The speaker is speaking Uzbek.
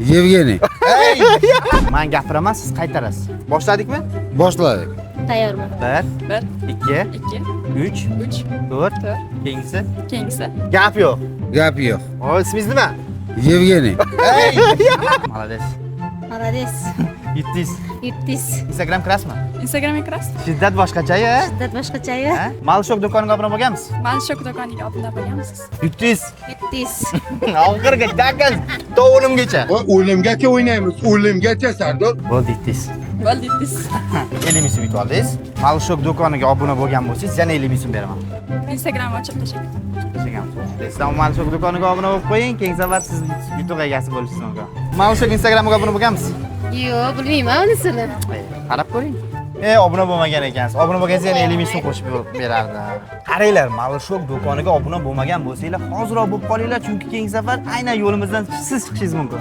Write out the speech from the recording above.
Yevgeniy. Men gapiraman, siz qaytarasiz. Boshladikmi? Boshladik. Tayyorman. 1 2 2 3 3 4 4 keyingisi. keyingisi Gap yo'q. Gap yo'q. Hoy, ismingiz nima? Yevgeniy. Молодец. Молодец. 700. 700. Instagram kirasizmi? Instagramga kirasiz. Shiddat boshqacha-ya. Shiddat boshqacha-yu. Malshok do'koniga obuna bo'lganmiz. Mana shu do'koniga obuna bo'lganmisiz? 700. 700. Oxirgi daqiqa to o'limgacha. O'limgacha o'ynaymiz, o'limgacha Sardor. Bo'ldi 700. Bo'ldi, siz 50 ming so'm yutib oldingiz. Malshok do'koniga obuna bo'lgan bo'lsangiz, yana 50 ming so'm beraman. Instagram ochib tashlang. Sizdan Malshok do'koniga obuna bo'lib qo'ying, keyingi safar siz yutuq egasi bo'lishingiz mumkin. Malshok Instagramiga obuna bo'lganmisiz? Yo'q, bilmayman unisini. Qarab ko'ring. Obuna bo'lmagan ekansiz. Obuna bo'lgansiz yana 50 ming so'm qo'shib berardi. Qaranglar, Malshok do'koniga obuna bo'lmagan bo'lsanglar, hoziroq bo'lib qolinglar, chunki keyingi safar aynan yo'limizdan siz chiqishingiz mumkin.